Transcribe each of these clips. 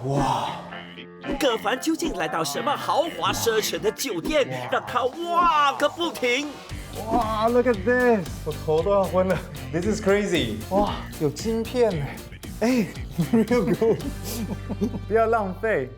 哇！葛凡究竟来到什么豪华奢侈的酒店，让他哇个不停？哇 ，Look at this， 我头都要昏了。 This is crazy！ 哇，有晶片呢！哎，没有给我，不要浪费。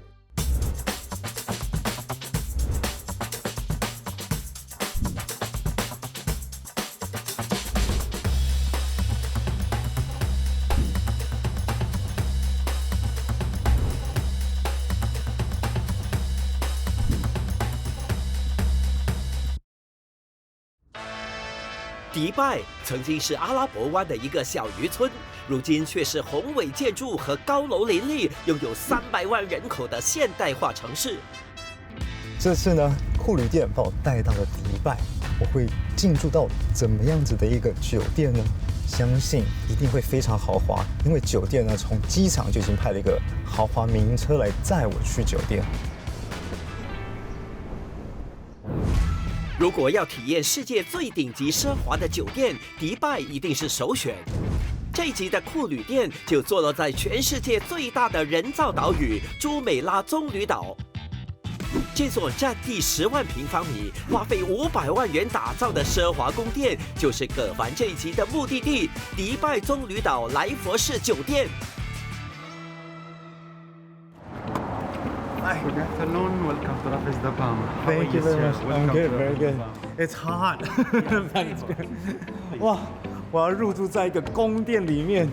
迪拜曾经是阿拉伯湾的一个小渔村，如今却是宏伟建筑和高楼林立、拥有300万人口的现代化城市。这次呢，酷旅店把我带到了迪拜，我会进驻到怎么样子的一个酒店呢？相信一定会非常豪华，因为酒店呢从机场就已经派了一个豪华名车来载我去酒店。如果要体验世界最顶级奢华的酒店，迪拜一定是首选。这一集的酷旅店就坐落在全世界最大的人造岛屿朱美拉棕榈岛。这座占地10万平方米、花费500万元打造的奢华宫殿，就是葛凡这一集的目的地——迪拜棕榈岛莱佛士酒店。Good afternoon, welcome to Rafiz Dabam. Thank you very much. I'm good, very good. It's hot. 哇，我要入住在一个宫殿里面。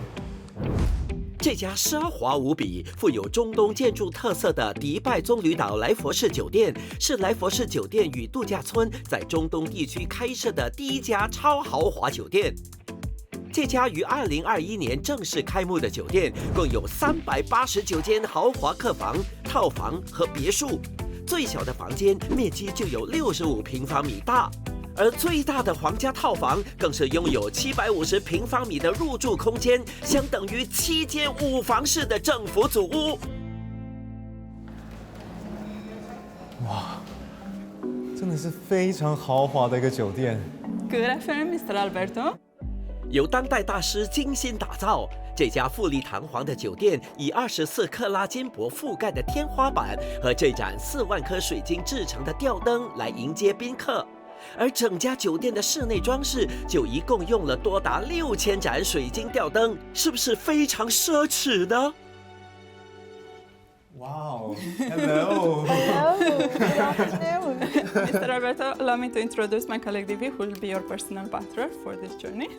这家奢华无比、富有中东建筑特色的迪拜棕榈岛莱佛士酒店，是莱佛士酒店与度假村在中东地区开设的第一家超豪华酒店。这家于2021年正式开幕的酒店，共有389间豪华客房、套房和别墅，最小的房间面积就有65平方米大，而最大的皇家套房更是拥有750平方米的入住空间，相等于7间5房式的政府组屋。哇，真的是非常豪华的一个酒店。 Good afternoon, Mr. Alberto. 由当代大师精心打造，这家富丽堂皇的酒店以24克拉金箔覆盖的天花板和这盏4万颗水晶制成的吊灯来迎接宾客，而整家酒店的室内装饰就一共用了多达6000盏水晶吊灯，是不是非常奢侈呢？ Wow! Hello. Hello. Good afternoon. Mr. Alberto, allow me to introduce my colleague Divi, who will be your personal butler for this journey.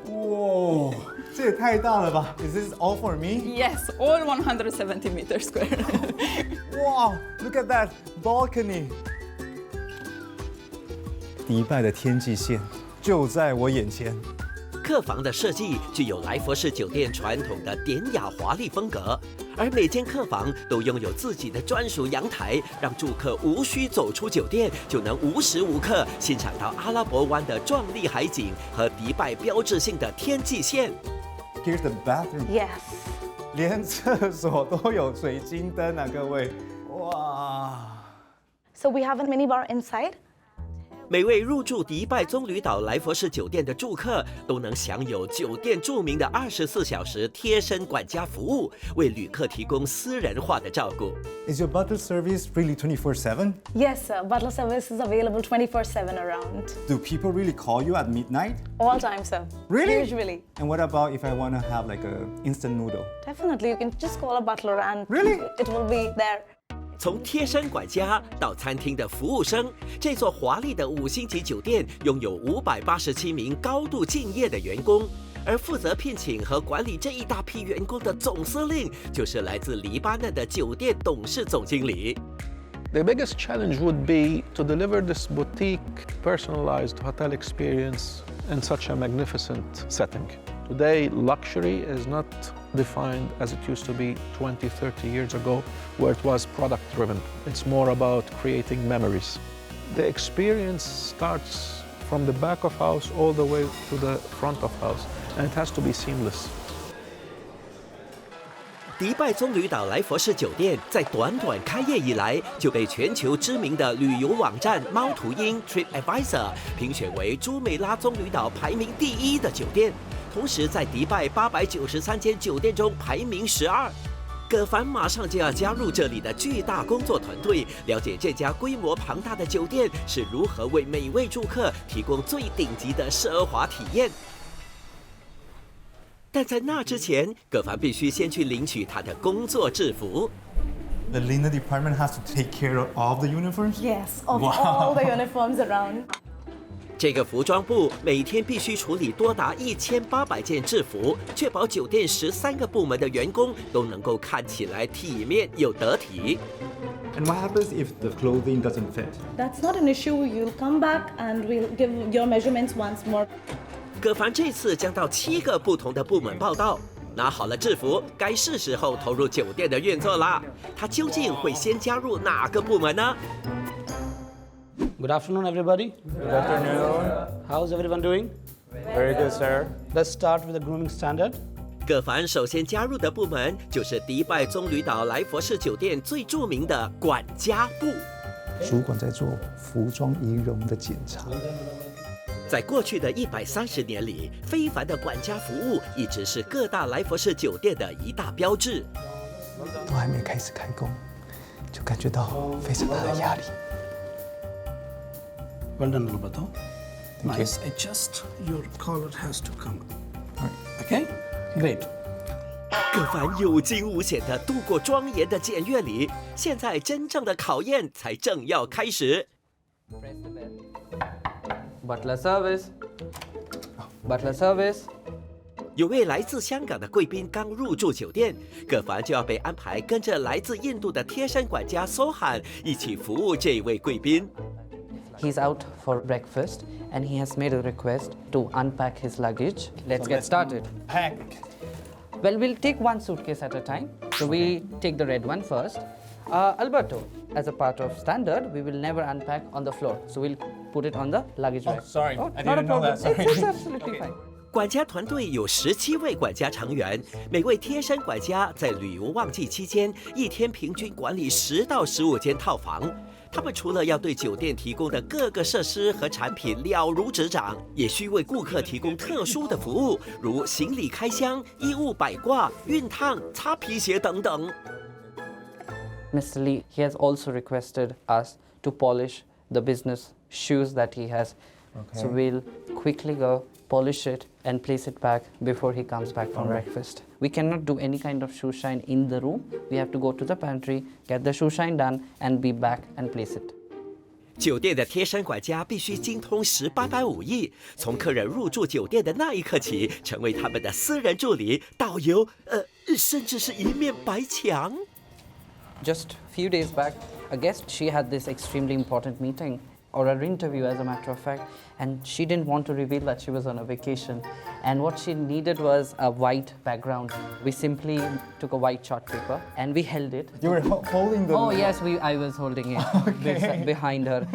哇，这也太大了吧 ！Is this all for me? Yes, all 170 meters square. Wow! Look at that balcony. 迪拜的天际线就在我眼前。 客房的设计具有莱佛士酒店传统的典雅华丽风格，而每间客房都拥有自己的专属阳台，让住客无需走出酒店就能无时无刻欣赏到阿拉伯湾的壮丽海景和迪拜标志性的天际线。 Here's the bathroom. Yes. 连厕所都有水晶灯啊，各位！哇！ So we have a mini bar inside. 每位入住迪拜棕榈岛莱佛士酒店的住客都能享有酒店著名的24小时贴身管家服务，为旅客提供私人化的照顾。 Is your butler service really 24/7? Yes, sir. Butler service is available 24/7 around. Do people really call you at midnight? All time, sir. Really? Usually. And what about if I want to have like a instant noodle? Definitely, you can just call a butler and Really? it will be there. 从贴身管家到餐厅的服务生，这座华丽的5星级酒店拥有587名高度敬业的员工，而负责聘请和管理这一大批员工的总司令，就是来自黎巴嫩的酒店董事总经理。 The biggest challenge would be to deliver this boutique, personalized hotel experience in such a magnificent setting. Today, luxury is not defined as it used to be 20, 30 years ago, where it was product-driven. It's more about creating memories. The experience starts from the back of house all the way to the front of house, and it has to be seamless. 迪拜棕榈岛莱佛士酒店在短短开业以来，就被全球知名的旅游网站猫头鹰 TripAdvisor 评选为朱美拉棕榈岛排名第1的酒店，同时在迪拜893间酒店中排名12。葛凡马上就要加入这里的巨大工作团队，了解这家规模庞大的酒店是如何为每位住客提供最顶级的奢华体验。但在那之前，葛凡必须先去领取他的工作制服。The linen department has to take care of all the uniforms? Yes, of all the uniforms around. 这个服装部每天必须处理多达1800件制服，确保酒店13个部门的员工都能够看起来体面又得体。And what happens if the clothing doesn't fit? That's not an issue. You'll come back and we'll give your measurements once more. 葛凡这次将到7个不同的部门报到。拿好了制服，该是时候投入酒店的运作啦。他究竟会先加入哪个部门呢？ Good afternoon, everybody. Good afternoon. How's everyone doing? Very good, sir. Let's start with the grooming standard. 葛凡首先加入的部门就是迪拜棕榈岛莱佛士酒店最著名的管家部。主管在做服装仪容的检查。在过去的130年里，非凡的管家服务一直是各大莱佛士酒店的一大标志。都还没开始开工，就感觉到非常大的压力。 Well done, Alberto. Nice. Adjust. Your collar has to come. Okay? Great. 葛凡有惊无险地度过庄严的检阅礼，现在真正的考验才正要开始。 Butler service. Butler service. 有位来自香港的贵宾刚入住酒店，葛凡就要被安排跟着来自印度的贴身管家苏罕一起服务这位贵宾。 He's out for breakfast and he has made a request to unpack his luggage. Let's get started. Pack. Well, we'll take one suitcase at a time. So we take the red one first. Alberto, as a part of standard, we will never unpack on the floor. So we'll put it on the luggage rack. Sorry, Oh, I not a didn't know problem. that. Sorry. It's absolutely fine. 管家团队有17位管家成员，每位贴身管家在旅游旺季期间，一天平均管理10到15间套房。他们除了要对酒店提供的各个设施和产品了如指掌，也需为顾客提供特殊的服务，如行李开箱、衣物摆挂、熨烫、擦皮鞋等等。 Mr. Lee, he has also requested us to polish the business shoes that he has. So we'll quickly go polish it and place it back before he comes back from breakfast. We cannot do any kind of shoe shine in the room. We have to go to the pantry, get the shoe shine done, and be back and place it. 酒店的贴身管家必须精通18般武艺，从客人入住酒店的那一刻起，成为他们的私人助理、导游，甚至是一面白墙。 Just a few days back, a guest, she had this extremely important meeting or an interview as a matter of fact, and she didn't want to reveal that she was on a vacation. And what she needed was a white background. We simply took a white chart paper and we held it. You were holding the. Oh yes, I was holding it behind her.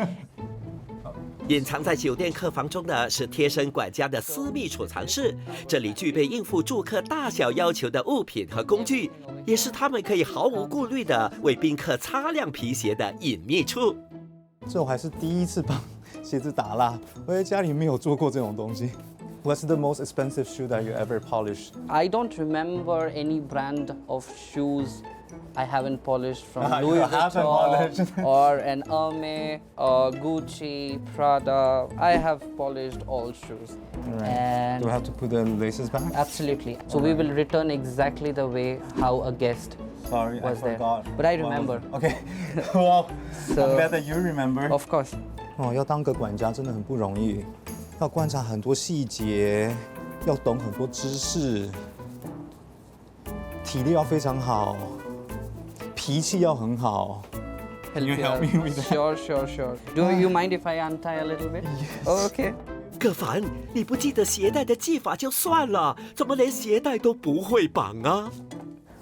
隐藏在酒店客房中的是贴身管家的私密储藏室，这里具备应付住客大小要求的物品和工具，也是他们可以毫无顾虑地为宾客擦亮皮鞋的隐秘处。这我还是第一次帮鞋子打蜡，我在家里没有做过这种东西。What's the most expensive shoe that you ever polished? I don't remember any brand of shoes I haven't polished from You Louis haven't Vuitton polished. or an Hermes or Gucci, Prada. I have polished all shoes. And Do I have to put the laces back? absolutely. So we will return exactly the way how a guest Sorry, I was there. forgot. But I remember. Okay. Well, So- I'm glad that you remember. Of course. 哦，要当个管家真的很不容易，要观察很多细节，要懂很多知识，体力要非常好，脾气要很好。Can you help me with that? Sure. Do you mind if I untie a little bit? Yes. Okay. 葛凡，你不记得鞋带的系法就算了，怎么连鞋带都不会绑啊？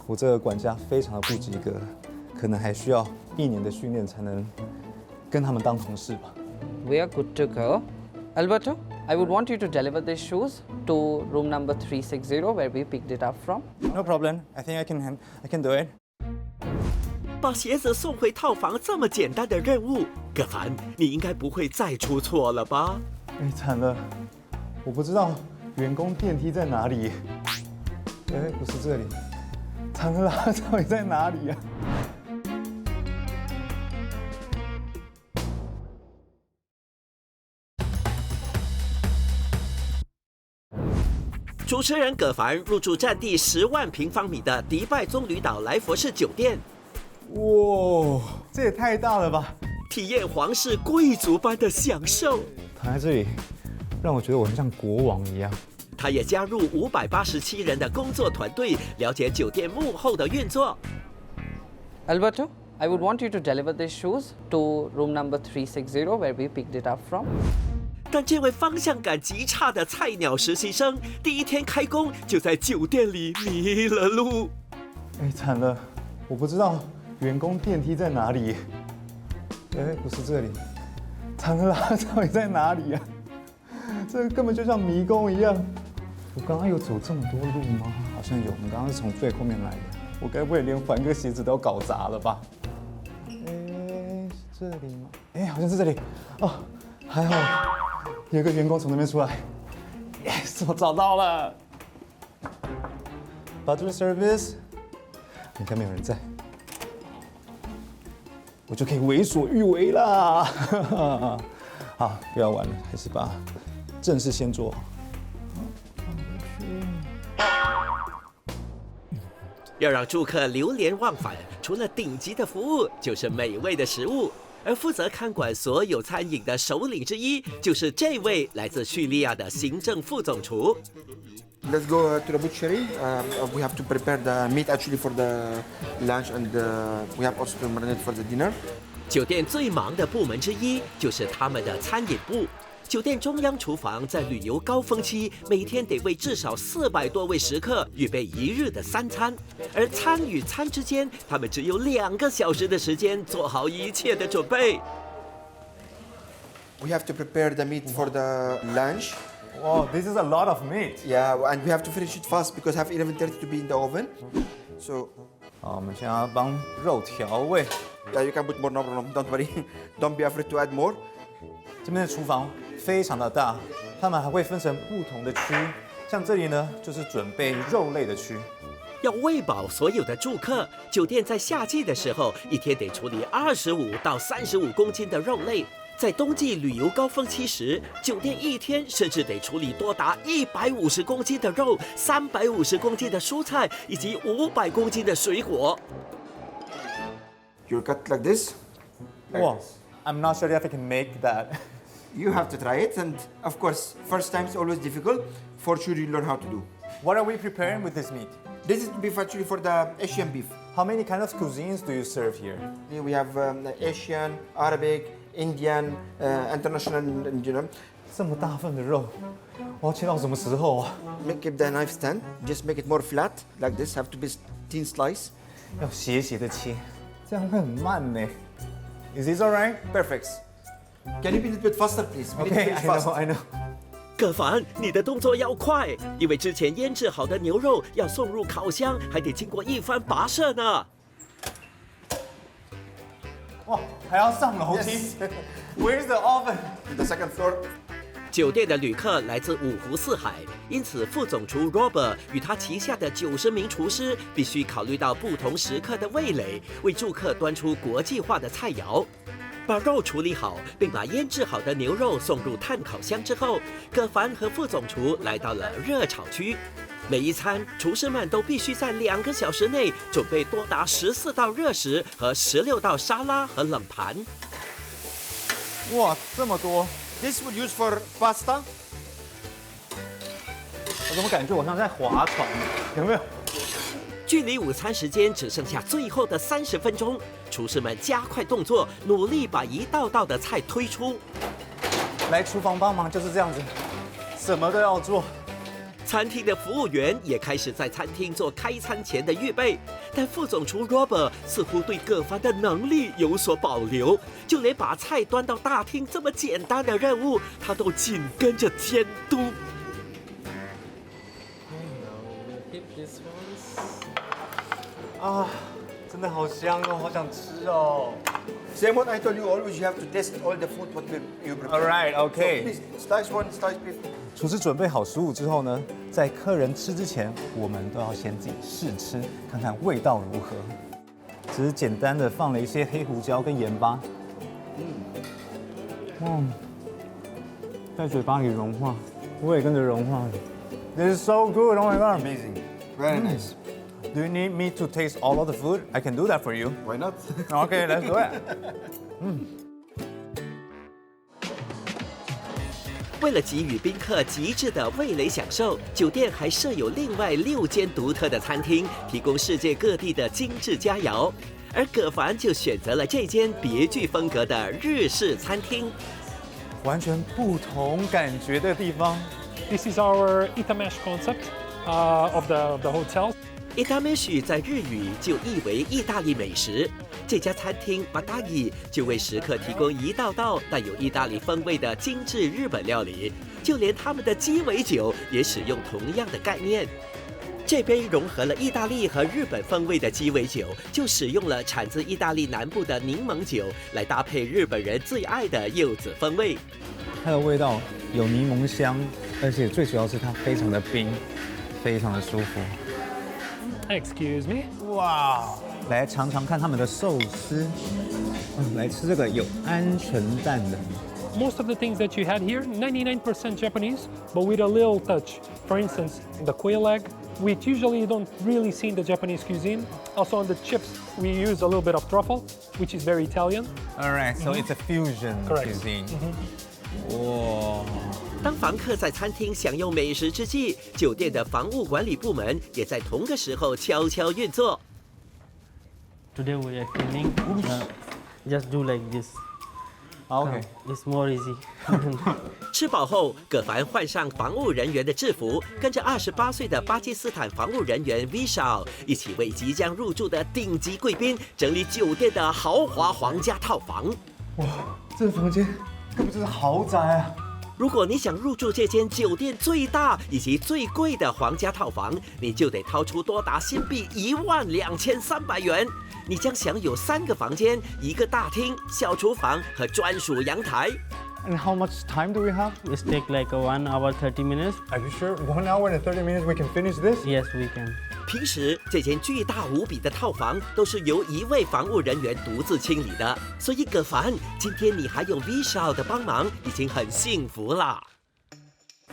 我这个管家非常的不及格，可能还需要1年的训练才能跟他们当同事吧。We are good to go. Alberto, I would want you to deliver these shoes to room number 360 where we picked it up from. No problem. I think I can do it. 把鞋子送回套房这么简单的任务，葛凡，你应该不会再出错了吧？哎，惨了，我不知道员工电梯在哪里？哎，不是这里，惨了啦，到底在哪里呀？主持人葛凡入住占地10万平方米的迪拜棕榈岛来佛士酒店，哇，这也太大了吧！体验皇室贵族般的享受。躺在这里，让我觉得我很像国王一样。他也加入587人的工作团队，了解酒店幕后的运作。Alberto, I would want you to deliver these shoes to room number 360 where we picked it up from. 但这位方向感极差的菜鸟实习生，第一天开工就在酒店里迷了路。哎，惨了，我不知道员工电梯在哪里。哎，不是这里，惨了啦，到底在哪里呀？这根本就像迷宫一样。我刚刚有走这么多路吗？好像有，我们刚刚是从最后面来的。我该不会连还个鞋子都搞砸了吧？哎，是这里吗？哎，好像是这里。哦，还好有个员工从那边出来。Yes， 我找到了。Butler service。你看没有人在，我就可以为所欲为啦。好，不要玩了，还是把正事先做好。要让住客流连忘返，除了顶级的服务，就是美味的食物。而负责看管所有餐饮的首领之一，就是这位来自叙利亚的行政副总厨。Let's go to the butchery. We have to prepare the meat actually for the lunch, and we have also to marinate for the dinner. 酒店最忙的部门之一就是他们的餐饮部。酒店中央厨房在旅游高峰期，每天得为至少400多位食客预备1日的3餐，而餐与餐之间，他们只有2个小时的时间做好一切的准备。We have to prepare the meat for the lunch. Wow, this is a lot of meat. Yeah, and we have to finish it fast because have 11:30 to be in the oven. So. 好，我们现在要帮肉调味。Yeah, you can put more, no problem. Don't worry. Don't be afraid to add more. 这边的厨房非常的大，他们还会分成不同的区，像这里呢就是准备肉类的区。要喂饱所有的住客，酒店在夏季的时候一天得处理25到35公斤的肉类。在冬季旅游高峰期时，酒店一天甚至得处理多达150公斤的肉、350公斤的蔬菜以及500公斤的水果。You cut like this. Wow, I'm not sure if I can make that. You have to try it, and of course, first time is always difficult. For sure, you learn how to do. What are we preparing with this meat? This is beef actually for the Asian beef. How many kind of cuisines do you serve here? Here we have Asian, Arabic, Indian, international, you know. 这么大份的肉，我要切到什么时候啊？ Make the knife stand. Just make it more flat, like this. Have to be thin slice. 要斜斜的切，这样会很慢呢。Is this alright? Perfect. Can you be a little bit faster, please? We need to Okay, finish I know, fast. I know. 葛凡，你的动作要快，因为之前腌制好的牛肉要送入烤箱，还得经过一番跋涉呢。哇，还要上楼梯。Where's the oven? The second floor. 酒店的旅客来自5湖4海，因此副总厨 Robert 与他旗下的90名厨师必须考虑到不同食客的味蕾，为住客端出国际化的菜肴。把肉处理好，并把腌制好的牛肉送入炭烤箱之后，葛凡和副总厨来到了热炒区。每一餐，厨师们都必须在2个小时内准备多达14道热食和16道沙拉和冷盘。哇，这么多！ This would use for pasta. 我怎么感觉我像在划船？有没有？距离午餐时间只剩下最后的30分钟，厨师们加快动作，努力把一道道的菜推出。来厨房帮忙就是这样子，什么都要做。餐厅的服务员也开始在餐厅做开餐前的预备，但副总厨 Robert 似乎对葛凡的能力有所保留，就连把菜端到大厅这么简单的任务，他都紧跟着监督。啊，真的好香哦，好想吃哦。 Same what I told you always. You have to test all the food what you prepare. All right, okay. So please slice one, slice beef. 厨师准备好食物之后呢，在客人吃之前，我们都要先自己试吃，看看味道如何。只是简单的放了一些黑胡椒跟盐巴，在嘴巴里融化，我也跟着融化了。This is so good! Oh my god! Amazing. Very nice. Do you need me to taste all of the food? I can do that for you. Why not? Okay, let's do it. 为了给予宾客极致的味蕾享受，酒店还设有另外6间独特的餐厅，提供世界各地的精致佳肴。而葛凡就选择了这间别具风格的日式餐厅。完全不同感觉的地方。 This is our Itamesh concept of the hotel. Itamesh 在日语就译为意大利美食。这家餐厅 Badagi 就为食客提供一道道带有意大利风味的精致日本料理，就连他们的鸡尾酒也使用同样的概念。这杯融合了意大利和日本风味的鸡尾酒，就使用了产自意大利南部的柠檬酒来搭配日本人最爱的柚子风味。它的味道有柠檬香，而且最主要是它非常的冰，非常的舒服。 Excuse me. 哇，来尝尝看他们的寿司。来吃这个有鹌鹑蛋的。 Most of the things that you had here, 99% Japanese, but with a little touch. For instance, the quail egg, which usually you don't really see in the Japanese cuisine. Also on the chips, we use a little bit of truffle, which is very Italian. All right, so it's a fusion cuisine. 哇！当房客在餐厅享用美食之际，酒店的房务管理部门也在同个时候悄悄运作。 Today we are cleaning. Just do like this. OK. It's more easy. 吃饱后，葛凡换上防务人员的制服，跟着28岁的巴基斯坦防务人员 Vishal 一起为即将入住的顶级贵宾整理酒店的豪华皇家套房。哇，这个房间根本就是豪宅啊！ 如果你想入住这间酒店最大以及最贵的皇家套房，你就得掏出多达新币12300元。你将享有3个房间、1个大厅、小厨房和专属阳台。 And how much time do we have? It take like 1 hour 30 minutes. Are you sure? 1 hour and 30 minutes we can finish this? Yes, we can. 平时这间巨大无比的套房都是由1位防务人员独自清理的，所以葛凡，今天你还有 Vishal 的帮忙，已经很幸福了。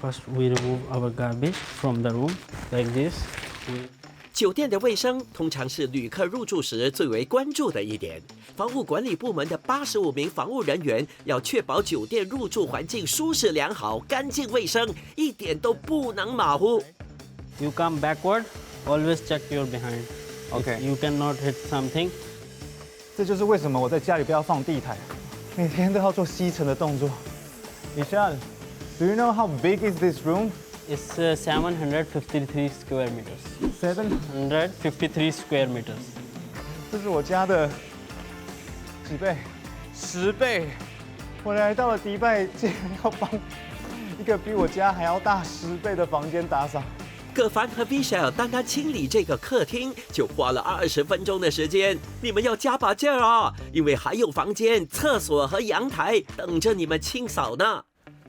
First, we remove our garbage from the room like this. 酒店的卫生通常是旅客入住时最为关注的一点。房务管理部门的85名防务人员要确保酒店入住环境舒适良好、干净卫生，一点都不能马虎。 You come backward, always check your behind. OK. You cannot hit something. 这就是为什么我在家里不要放地毯，每天都要做吸尘的动作。Ishan, do you know how big is this room? It's 753 square meters. 753 square meters. 这是我家的几倍？10倍。我来到了迪拜，竟然要帮一个比我家还要大10倍的房间打扫。葛凡和 Vishal 单单清理这个客厅就花了20分钟的时间，你们要加把劲儿啊，因为还有房间、厕所和阳台等着你们清扫呢。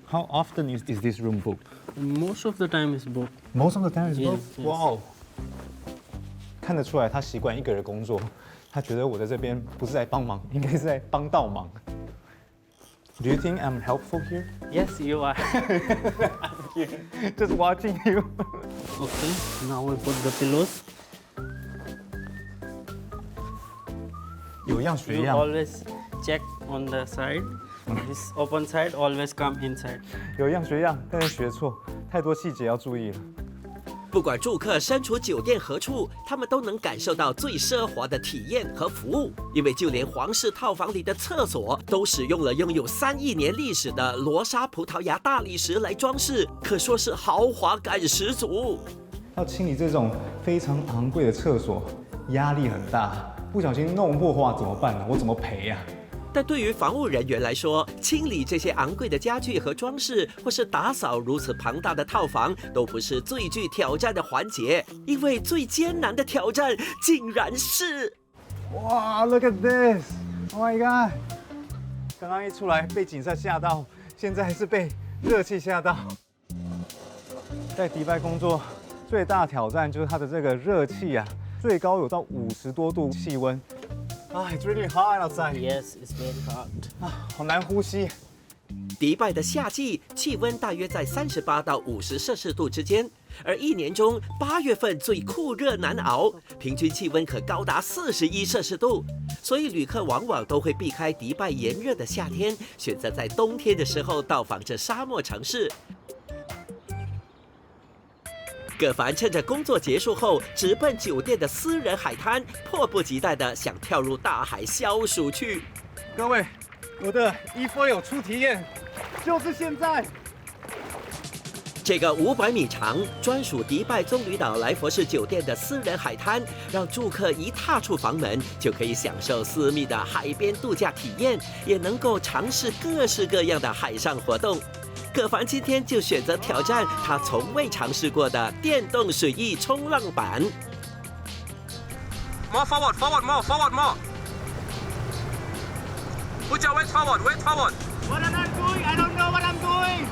How often is this room booked? Most of the time is booked. Most of the time is booked. Yes, yes. Wow. 看得出来，他习惯一个人工作，他觉得我在这边不是在帮忙，应该是在帮倒忙。Do you think I'm helpful here? Yes, you are. Just watching you. Okay, now we put the pillows. 有样学 You 样， always check on the side. This open side always come inside. 有样学样，但是学错，太多细节要注意了。不管住客身处酒店何处，他们都能感受到最奢华的体验和服务。因为就连皇室套房里的厕所都使用了拥有3亿年历史的罗莎葡萄牙大理石来装饰，可说是豪华感十足。要清理这种非常昂贵的厕所，压力很大，不小心弄破话怎么办呢？我怎么赔呀？ 但对于房务人员来说，清理这些昂贵的家具和装饰，或是打扫如此庞大的套房，都不是最具挑战的环节，因为最艰难的挑战竟然是……哇 ，Look at this! Oh my god！ 刚刚一出来被景色吓到，现在是被热气吓到。在迪拜工作最大的挑战就是它的这个热气啊，最高有到50多度气温。It's really hot outside. Yes, it's very hot. 好难呼吸。迪拜的夏季气温大约在38到50摄氏度之间，而一年中8月份最酷热难熬，平均气温可高达41摄氏度。所以旅客往往都会避开迪拜炎热的夏天，选择在冬天的时候到访这沙漠城市。葛凡趁着工作结束后，直奔酒店的私人海滩，迫不及待地想跳入大海消暑去。各位，我的E4有初体验，就是现在。这个500米长、专属迪拜棕榈岛来佛士酒店的私人海滩，让住客一踏出房门就可以享受私密的海边度假体验，也能够尝试各式各样的海上活动。葛凡今天就选择挑战他从未尝试过的电动水翼冲浪板。More forward, forward, more, forward, more. Put your weight forward, weight forward. What am I doing? I don't know what I'm doing.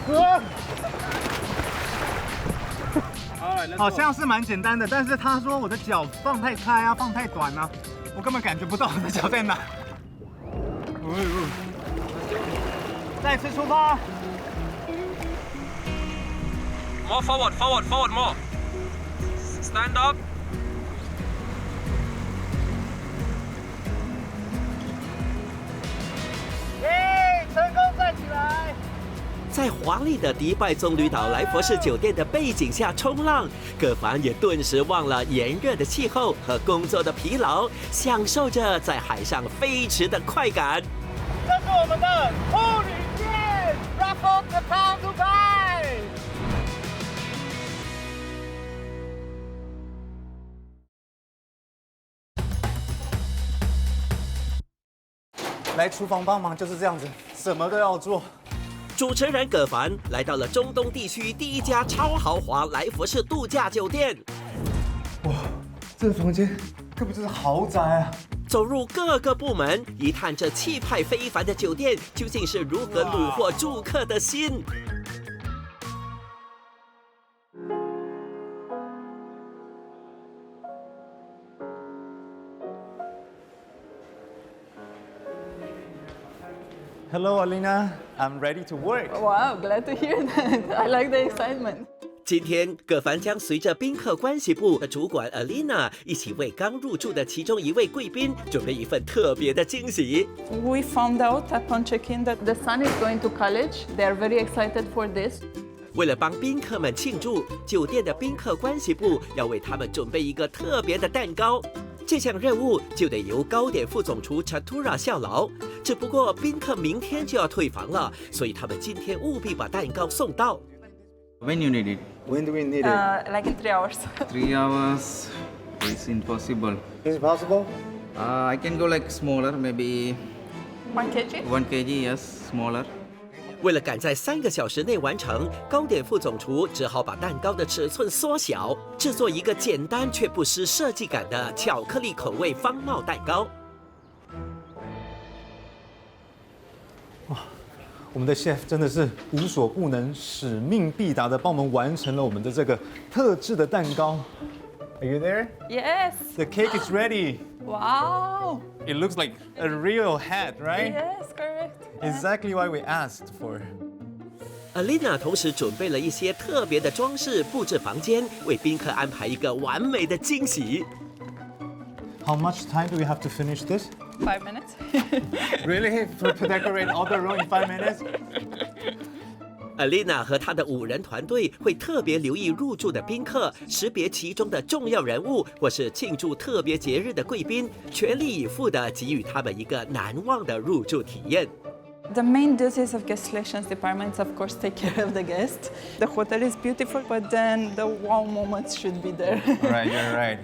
好像是蛮简单的，但是他说我的脚放太开啊，放太短啊，我根本感觉不到我的脚在哪。再次出发。More forward, forward, forward, more. Stand up. 成功站起来！在华丽的迪拜棕榈岛来佛士酒店的背景下冲浪，葛凡也顿时忘了炎热的气候和工作的疲劳，享受着在海上飞驰的快感。这是我们的处女舰 ，Raffle the Town Dubai。来厨房帮忙就是这样子，什么都要做。主持人葛凡来到了中东地区第一家超豪华来佛士度假酒店。哇，这个房间根本就是豪宅啊！走入各个部门，一探这气派非凡的酒店究竟是如何虏获住客的心。Hello, Alina. I'm ready to work. Wow, glad to hear that. I like the excitement. 今天，葛凡将随着宾客关系部的主管 Alina 一起为刚入住的其中一位贵宾准备一份特别的惊喜。We found out upon check-in that the son is going to college. They are very excited for this. 为了帮宾客们庆祝，酒店的宾客关系部要为他们准备一个特别的蛋糕。这项任务就得由糕点副总厨 Chatura 效劳。只不过宾客明天就要退房了，所以他们今天务必把蛋糕送到。When you need it? When do we need it? Like in 3 hours. 3 hours. It's impossible. Is it possible? I can go like smaller, maybe 1 kg? 1 kg, yes, smaller. 为了赶在3个小时内完成，糕点副总厨只好把蛋糕的尺寸缩小，制作一个简单却不失设计感的巧克力口味方帽蛋糕。哇，我们的 chef 真的是无所不能、使命必达的帮我们完成了我们的这个特制的蛋糕。Are you there? Yes. The cake is ready. Wow. It looks like a real hat, right? Yes, correct. Exactly what we asked for. Alina 同时准备了一些特别的装饰，布置房间，为宾客安排一个完美的惊喜。How much time do we have to finish this? 5 minutes. Really? To decorate all the room in 5 minutes? Alina 和她的5人团队会特别留意入住的宾客，识别其中的重要人物或是庆祝特别节日的贵宾，全力以赴地给予他们一个难忘的入住体验。The main duties of guest relations department is, of course, take care of the guest. The hotel is beautiful, but then the wow moments should be there. Right, you're right.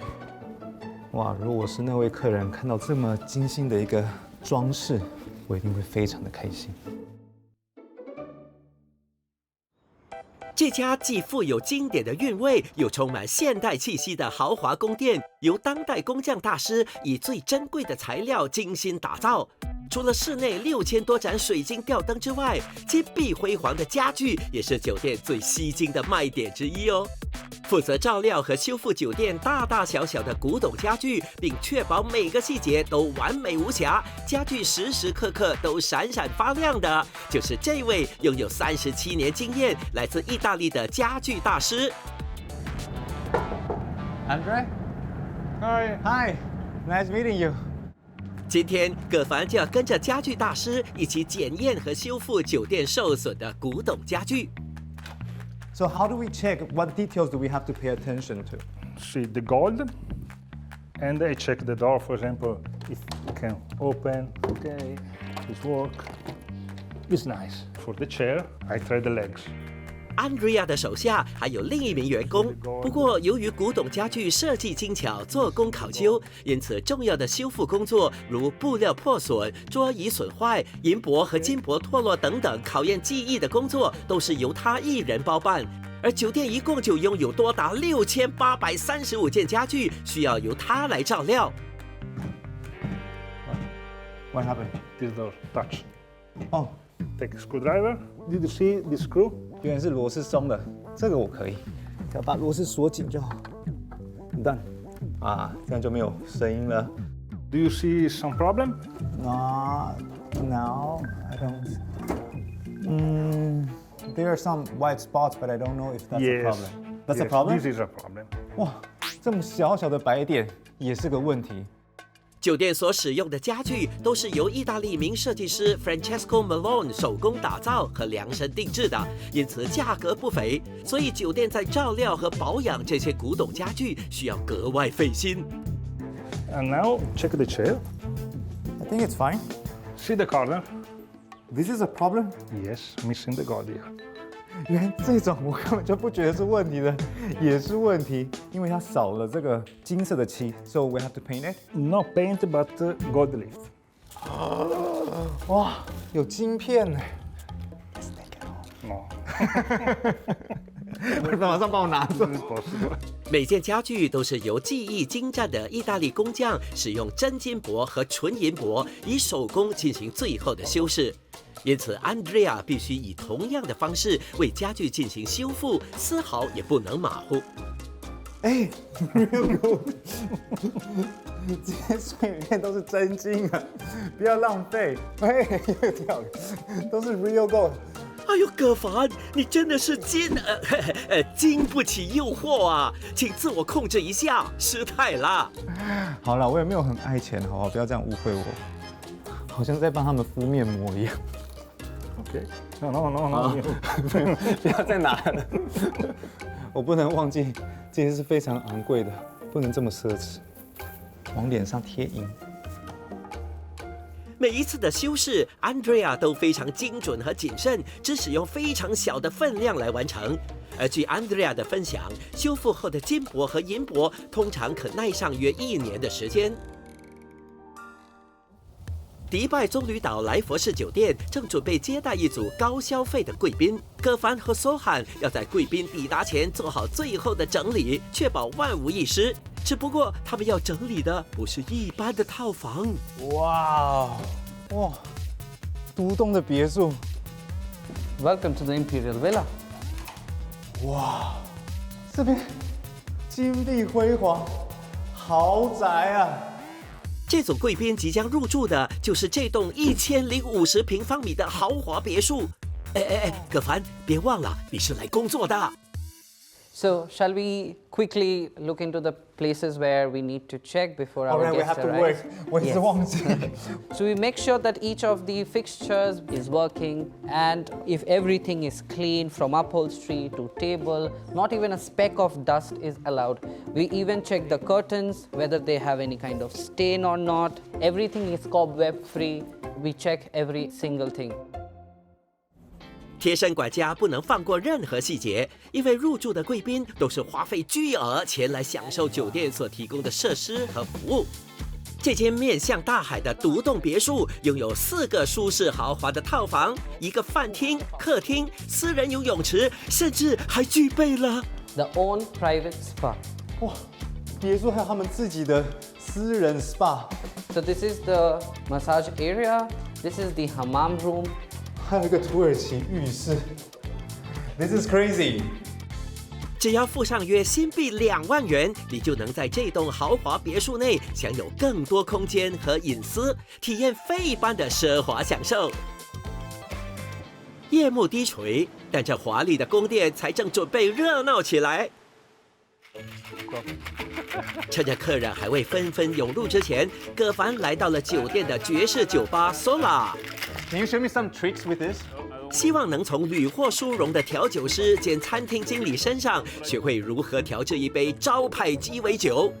哇，如果我是那位客人，看到这么精心的一个装饰，我一定会非常的开心。这家既富有经典的韵味，又充满现代气息的豪华宫殿，由当代工匠大师以最珍贵的材料精心打造。除了室内6000多盏水晶吊灯之外，金碧辉煌的家具也是酒店最吸睛的卖点之一哦。负责照料和修复酒店大大小小的古董家具，并确保每个细节都完美无瑕，家具时时刻刻都闪闪发亮的，就是这位拥有37年经验、来自意大利的家具大师。Andre? Hi, nice meeting you. 今天葛凡就要跟着家具大师一起检验和修复酒店受损的古董家具。So how do we check? What details do we have to pay attention to? See the gold, and I check the door, for example, if it can open. Okay, this work. It's nice. For the chair, I try the legs. Andrea 的手下还有另一名员工，不过由于古董家具设计精巧、做工考究，因此重要的修复工作，如布料破损、桌椅损坏、银箔和金箔脱落等等考验技艺的工作，都是由他一人包办。而酒店一共就拥有多达6835件家具，需要由他来照料。What happened? This door touch. Oh, take a screwdriver. Did you see the screw? 原来是螺丝松的，这个我可以，只要把螺丝锁紧就好。Done。啊，这样就没有声音了。Do you see some problem? No, I don't. There are some white spots, but I don't know if that's a problem. That's a problem? This is a problem. 哇，这么小小的白点也是个问题。酒店所使用的家具都是由意大利名设计师 Francesco Malone 手工打造和量身定制的，因此价格不菲。所以酒店在照料和保养这些古董家具需要格外费心。And now check the chair. I think it's fine. See the corner? This is a problem? Yes, missing the gold here. 原来这种我根本就不觉得是问题的，也是问题，因为它少了这个金色的漆 ，so we have to paint it. No paint, but gold leaf. 哇，有晶片呢。No. 马上帮我拿走。每件家具都是由技艺精湛的意大利工匠使用真金箔和纯银箔，以手工进行最后的修饰。因此 ，Andrea 必须以同样的方式为家具进行修复，丝毫也不能马虎。哎，这些碎片都是真金啊，不要浪费。哎，又掉了，都是 real gold。哎呦，葛凡，你真的是经不起诱惑啊！请自我控制一下，失态啦。好了，我也没有很爱钱，好不好？不要这样误会我，好像在帮他们敷面膜一样。OK， no， 不要再拿了。我不能忘记，这些是非常昂贵的，不能这么奢侈。往脸上贴银。每一次的修饰 ，Andrea 都非常精准和谨慎，只使用非常小的分量来完成。而据 Andrea 的分享，修复后的金箔和银箔通常可耐上约1年的时间。迪拜棕榈岛莱佛士酒店正准备接待一组高消费的贵宾，葛凡和苏罕要在贵宾抵达前做好最后的整理，确保万无一失。只不过他们要整理的不是一般的套房。哇，独栋的别墅。Welcome to the Imperial Villa. 哇，这边金碧辉煌，豪宅啊！这组贵宾即将入住的就是这栋1050平方米的豪华别墅。葛凡，别忘了你是来工作的。So, shall we quickly look into the places where we need to check before our Alright, we guests have to arrive? work. 我一直忘记。So we make sure that each of the fixtures is working, and if everything is clean from upholstery to table, not even a speck of dust is allowed. We even check the curtains, whether they have any kind of stain or not. Everything is cobweb free. We check every single thing. 贴身管家不能放过任何细节，因为入住的贵宾都是花费巨额前来享受酒店所提供的设施和服务。这间面向大海的独栋别墅拥有4个舒适豪华的套房，1个饭厅、客厅、私人游泳池，甚至还具备了 the own private spa. 哇，别墅还有他们自己的私人 SPA。So this is the massage area. This is the hammam room. 还有一个土耳其浴室。This is crazy. 只要付上约新币2万元，你就能在这栋豪华别墅内享有更多空间和隐私，体验非一般的奢华享受。夜幕低垂，但这华丽的宫殿才正准备热闹起来。趁着客人还未纷纷涌入之前，葛凡来到了酒店的爵士酒吧 Sola。Can you show me some tricks with this? 希望能从屡获殊荣的调酒师兼餐厅经理身上学会如何调制一杯招牌鸡尾酒。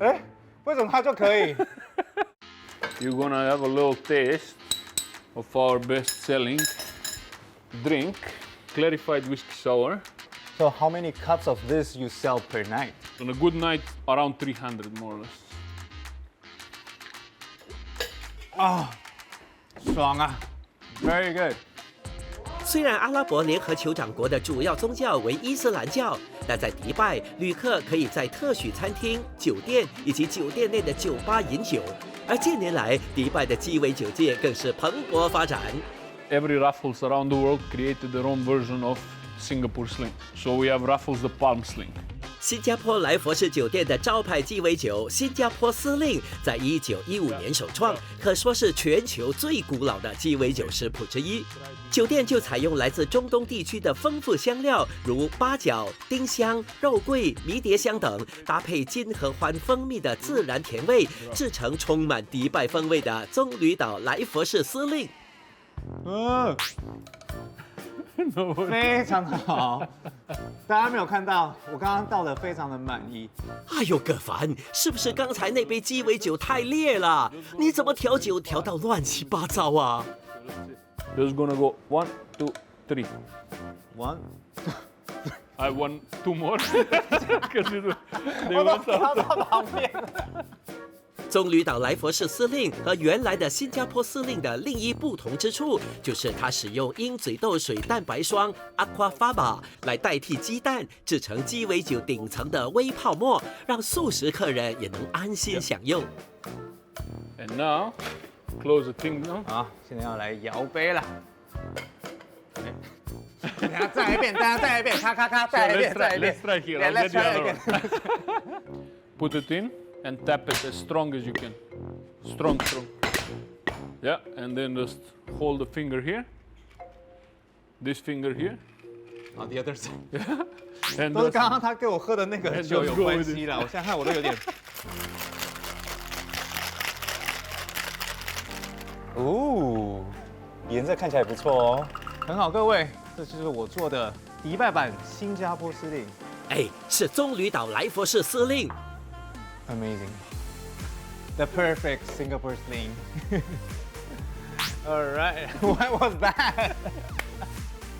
哎，为什么他就可以？ You're gonna have a little taste of our best-selling drink, clarified whiskey sour. So how many cups of this you sell per night? On a good night, around 300 more or less. 啊，爽啊 ！Very good。虽然阿拉伯联合酋长国的主要宗教为伊斯兰教，但在迪拜，旅客可以在特许餐厅、酒店以及酒店内的酒吧饮酒。而近年来，迪拜的鸡尾酒界更是蓬勃发展。Every Raffles around the world created their own version of Singapore Sling. So we have Raffles the Palm Sling. 新加坡来佛士酒店的招牌鸡尾酒新加坡司令，在1915年首创，可说是全球最古老的鸡尾酒食谱之一。酒店就采用来自中东地区的丰富香料，如八角、丁香、肉桂、迷迭香等，搭配金合欢蜂蜜的自然甜味，制成充满迪拜风味的棕榈岛来佛士司令。非常的好，大家没有看到，我刚刚倒的非常的满意。哎呦，葛凡，是不是刚才那杯鸡尾酒太烈了？你怎么调酒调到乱七八糟啊 Just gonna go 1, 2, 3. 1. I want 2 more. 我都调到旁边。棕榈岛来佛士司令和原来的新加坡司令的另一不同之处，就是它使用鹰嘴豆水蛋白霜 Aquafaba 来代替鸡蛋，制成鸡尾酒顶层的微泡沫，让素食客人也能安心享用。And now, close the thing down. 好，现在要来摇杯了。等下再来一遍，再来一遍，咔咔咔，再来一遍，再来一遍。 Let's try here. I'll get the other one. Put it in and tap it as strong as you can. Strong. Yeah, and then just hold the finger here. This finger here. On the other side. And 都是刚刚他给我喝的那个酒有关系啦。我现在看我都有点。哦，颜色看起来不错哦，很好，各位，这就是我做的迪拜版新加坡司令。哎，是棕榈岛来佛士司令。Amazing. The perfect Singapore sling. All right, what was that?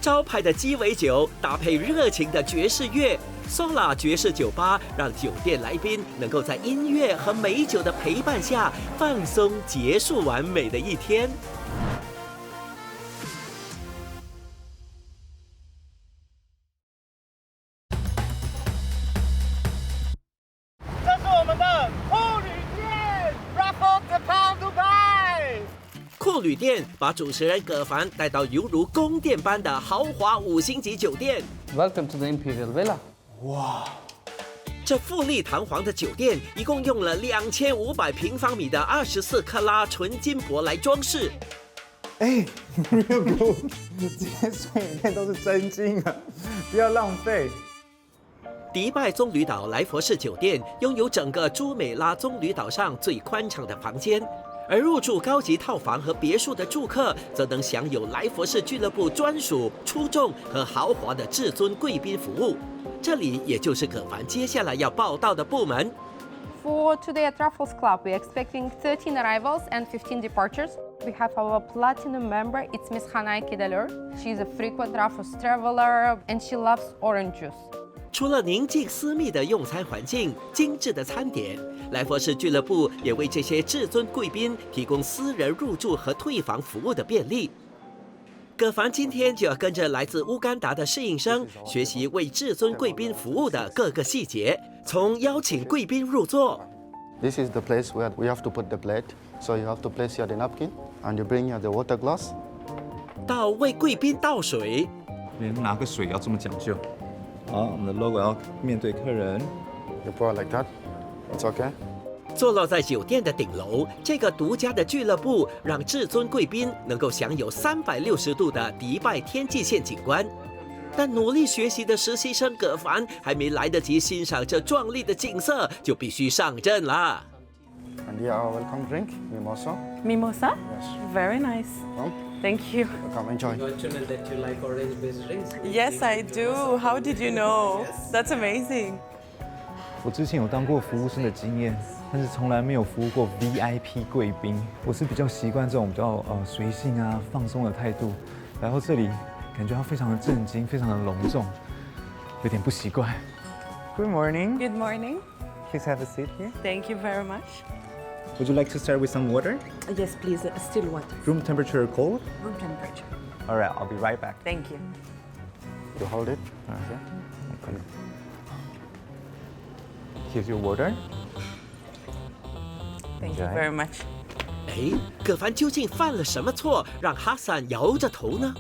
招牌的鸡尾酒搭配热情的爵士乐 ，Sola 爵士酒吧让酒店来宾能够在音乐和美酒的陪伴下放松，结束完美的一天。这是我们的库旅店 Raffles the Palm Dubai。库旅店把主持人葛凡带到犹如宫殿般的豪华5星级酒店。Welcome to the Imperial Villa. 哇！这富丽堂皇的酒店一共用了2500平方米的24克拉纯金箔来装饰。哎，没有给我，这些水里面都是真金啊，不要浪费。迪拜棕榈岛来佛士酒店拥有整个朱美拉棕榈岛上最宽敞的房间。而入住高级套房和别墅的住客，则能享有来佛士俱乐部专属出众和豪华的至尊贵宾服务。这里也就是葛凡接下来要报道的部门。For today at Raffles Club, we're expecting 13 arrivals and 15 departures. We have our platinum member, it's Miss Hanai Kedalur. She's a frequent Raffles traveler and she loves orange juice. 除了宁静私密的用餐环境、精致的餐点，来佛士俱乐部也为这些至尊贵宾提供私人入住和退房服务的便利。葛凡今天就要跟着来自乌干达的侍应生学习为至尊贵宾服务的各个细节，从邀请贵宾入座。This is the place where we have to put the plate. So you have to place here the napkin and you bring here the water glass. 到为贵宾倒水，连拿个水要这么讲究。好，我们的 logo 要面对客人。You pour like that. It's okay. 坐落在酒店的顶楼，这个独家的俱乐部让至尊贵宾能够享有360度的迪拜天际线景观。但努力学习的实习生葛凡还没来得及欣赏这壮丽的景色，就必须上阵啦。And here our welcome drink, mimosa. Mimosa? Yes. Very nice. Come. Thank you. Come enjoy. Fortunate that you like orange-based drinks. Yes, I do. How did you know? That's amazing. 我之前有当过服务生的经验，但是从来没有服务过 VIP 贵宾。我是比较习惯这种比较随性啊、放松的态度，来到这里感觉它非常的震惊，非常的隆重，有点不习惯。Good morning. Good morning. Please have a seat here. Thank you very much. Would you like to start with some water? Yes, please. Still water. Room temperature or cold? Room temperature. All right, I'll be right back. Thank you. You hold it. Okay. Here's your water. Thank you very much. 哎，葛凡究竟犯了什么错，让哈桑摇着头呢？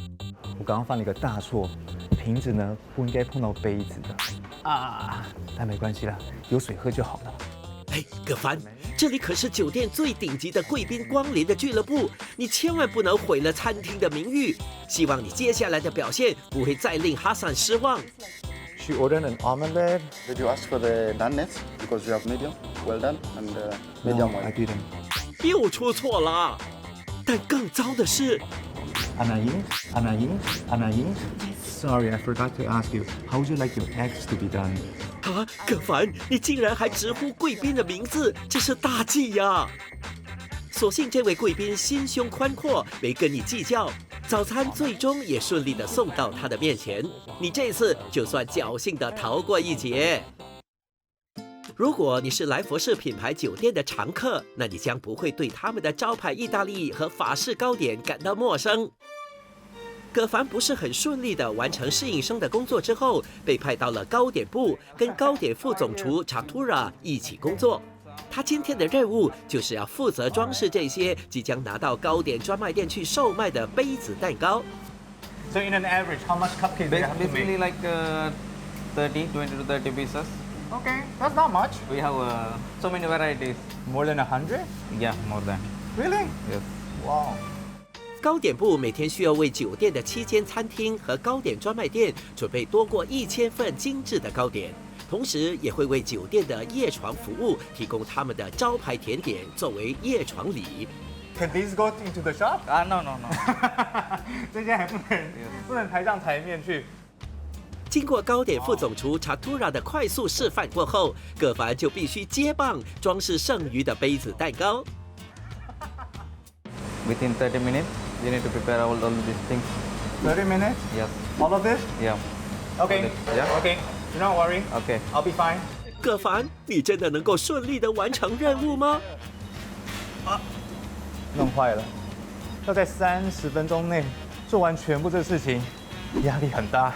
我刚刚犯了一个大错，瓶子呢不应该碰到杯子的啊，但没关系啦，有水喝就好了。哎，葛凡，这里可是酒店最顶级的贵宾光临的俱乐部，你千万不能毁了餐厅的名誉。希望你接下来的表现不会再令哈桑失望。She ordered an omelette. Did you ask for the doneness? Because you have medium, well done, and medium No, I well. didn't. 又出错了。但更糟的是， Anaïs. Sorry, I forgot to ask you. How would you like your eggs to be done? 啊，葛凡，你竟然还直呼贵宾的名字，这是大忌呀！所幸这位贵宾心胸宽阔，没跟你计较。早餐最终也顺利地送到他的面前，你这次就算侥幸地逃过一劫。如果你是来佛士品牌酒店的常客，那你将不会对他们的招牌意大利和法式糕点感到陌生。葛凡不是很顺利地完成侍应生的工作之后，被派到了糕点部，跟糕点副总厨 Chatura 一起工作。他今天的任务就是要负责装饰这些即将拿到糕点专卖店去售卖的杯子蛋糕。So in an average, how much cupcakes do you have to Basically make? like 20 to 30 pieces. Okay, that's not much. We have so many varieties. More than 100? Yeah, more than. Really? Yes. Wow. 糕点部每天需要为酒店的7间餐厅和糕点专卖店准备多过1000份精致的糕点，同时也会为酒店的夜床服务提供他们的招牌甜点作为夜床礼。Can these go into the shop? No. 这些还不能抬上台面去。经过糕点副总厨 Chatura 的快速示范过后，葛凡就必须接棒装饰剩余的杯子蛋糕。Within 30 minutes, you need to prepare all these things. 30 minutes? Yes. All of this? Yeah. Okay. Yeah. Okay. Do not worry. Okay. I'll be fine. 葛凡，你真的能够顺利地完成任务吗？弄坏了，要在30分钟内做完全部这事情，压力很大，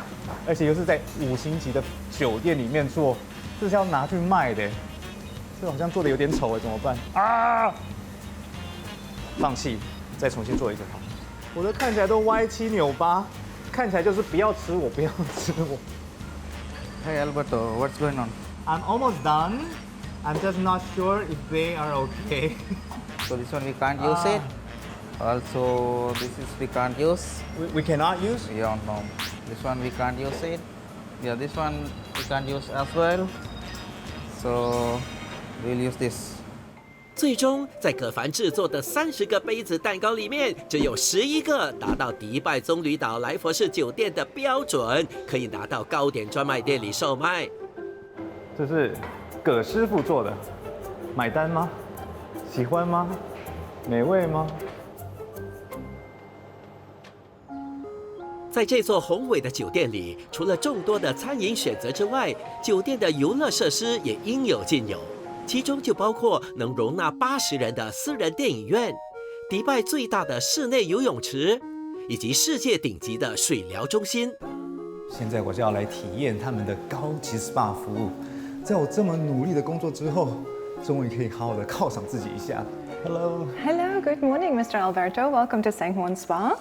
而且又是在5星级的酒店里面做，这是要拿去卖的，这好像做的有点丑哎，怎么办啊？放弃，再重新做一个好。我的看起来都歪七扭八，看起来就是不要吃我，不要吃我。Hey Alberto, what's going on? I'm almost done. I'm just not sure if they are okay. So this one we can't use it. Also, this is we can't use. We cannot use? Yeah, no. This one we can't use it. Yeah, this one we can't use as well. So we'll use this. 最终，在葛凡制作的30个杯子蛋糕里面，只有11个达到迪拜棕榈岛来佛士酒店的标准，可以拿到糕点专卖店里售卖。这是葛师傅做的，买单吗？喜欢吗？美味吗？在这座宏伟的酒店里，除了众多的餐饮选择之外，酒店的游乐设施也应有尽有。其中就包括能容纳80人的私人电影院、迪拜最大的室内游泳池、以及世界顶级的水疗中心。现在我就要来体验他们的高级 SPA 服务。在我这么努力的工作之后，终于可以好好的犒赏自己一下。Hello. Hello, good morning, Mr. Alberto. Welcome to San Juan Spa.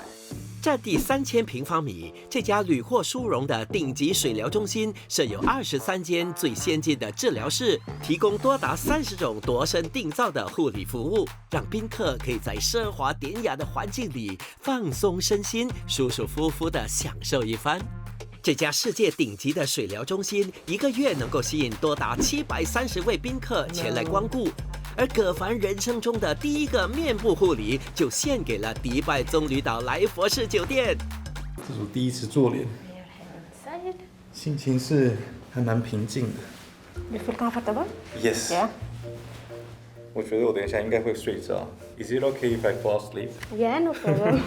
占地3000平方米，这家屡获殊荣的顶级水疗中心设有23间最先进的治疗室，提供多达30种度身订造的护理服务，让宾客可以在奢华典雅的环境里放松身心，舒舒服服地享受一番。这家世界顶级的水疗中心1个月能够吸引多达730位宾客前来光顾。而葛凡人生中的第一个面部护理就献给了迪拜棕榈岛来佛士酒店。这是我第一次做脸，心情是还蛮平静的。You feel comfortable? Yes. Yeah. 我觉得我等一下应该会睡着。Is it okay if I fall asleep? Yeah, no problem.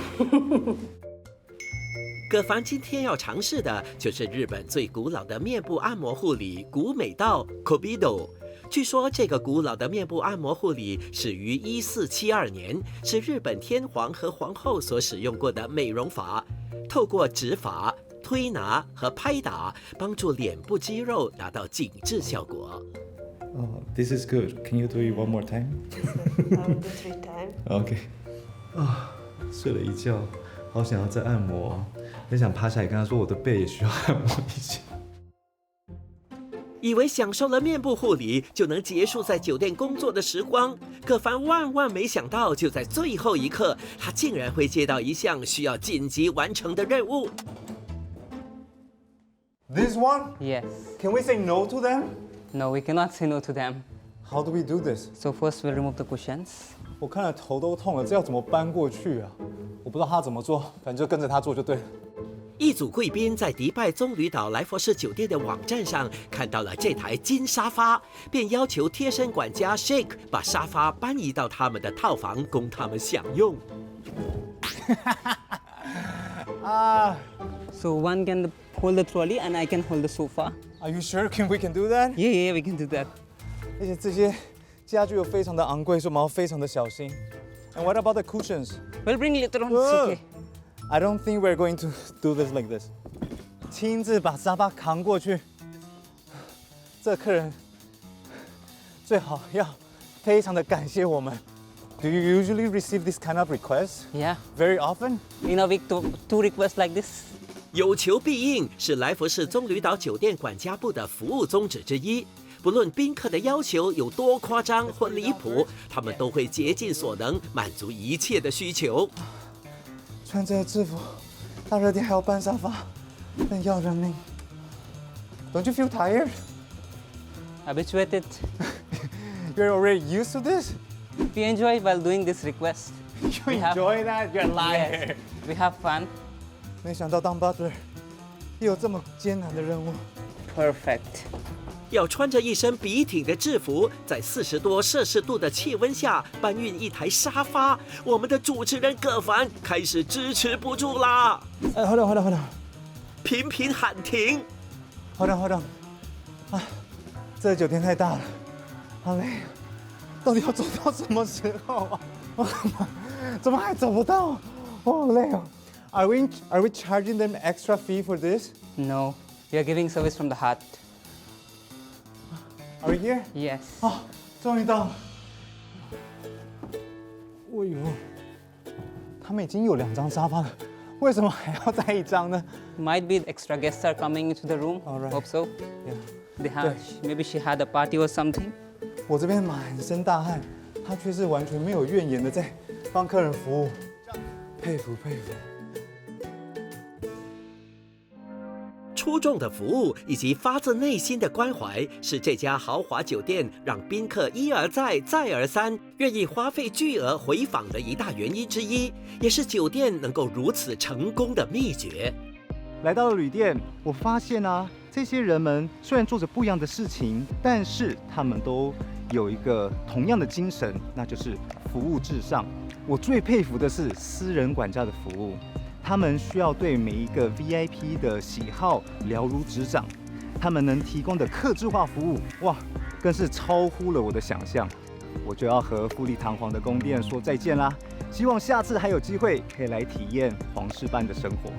葛凡今天要尝试的就是日本最古老的面部按摩护理古美道 Kobido。据说这个古老的面部按摩护理始于1472年，是日本天皇和皇后所使用过的美容法，透过指法、推拿和拍打，帮助脸部肌肉达到紧致效果。This is good. Can you do it one more time? I'll do 3 times. Okay. 睡了一觉，好想要再按摩，很想趴下来跟他说我的背也需要按摩一下。以为享受了面部护理就能结束在酒店工作的时光，葛凡万万没想到，就在最后一刻，他竟然会接到一项需要紧急完成的任务。This one? Yes. Can we say no to them? No, we cannot say no to them. How do we do this? So first we'll remove the cushions. 我看了头都痛了，这要怎么搬过去啊？我不知道他怎么做，反正就跟着他做就对了。一组贵宾在迪拜棕榈岛来佛士酒店的网站上看到了这台金沙发，便要求贴身管家 Shake 把沙发搬移到他们的套房，供他们享用。So one can hold the trolley and I can hold the sofa. Are you sure? We can do that? Yeah, we can do that. 而且这些家具又非常的昂贵，所以我们要非常的小心。And what about the cushions? We'll bring later on. It's okay. I don't think we're going to do this like this. 亲自把沙发扛过去，这客人最好要非常的感谢我们。Do you usually receive this kind of requests? Yeah. Very often? In a week, two requests like this. 有求必应是来佛士棕榈岛酒店管家部的服务宗旨之一。不论宾客的要求有多夸张或离谱，他们都会竭尽所能满足一切的需求。穿着制服，大热天还要搬沙发，真要人命。Don't you feel tired? Habituated. You're already used to this? We enjoy while doing this request. You enjoy that? You're a liar. Yes, we have fun. 没想到当 butler 也有这么艰难的任务。Perfect. 要穿着一身笔挺的制服，在40多摄氏度的气温下搬运一台沙发，我们的主持人葛凡开始支持不住啦！好的，频频喊停。好的，这个酒店太大了，好累，到底要走到什么时候啊？怎么还走不到？我好累哦。Are we charging them extra fee for this? No, we are giving service from the heart. Are we here? Yes. 终于到了。哎呦，他们已经有2张沙发了，为什么还要再一张呢？ Might be extra guests are coming into the room. Alright. Hope so. Yeah. They have. Maybe she had a party or something. 我这边满身大汗，他却是完全没有怨言的在帮客人服务，佩服。出众的服务以及发自内心的关怀，是这家豪华酒店让宾客一而再、再而三愿意花费巨额回访的一大原因之一，也是酒店能够如此成功的秘诀。来到了旅店，我发现这些人们虽然做着不一样的事情，但是他们都有一个同样的精神，那就是服务至上。我最佩服的是私人管家的服务。他们需要对每一个 VIP 的喜好了如指掌，他们能提供的客制化服务，哇，更是超乎了我的想象。我就要和富丽堂皇的宫殿说再见啦，希望下次还有机会可以来体验皇室般的生活。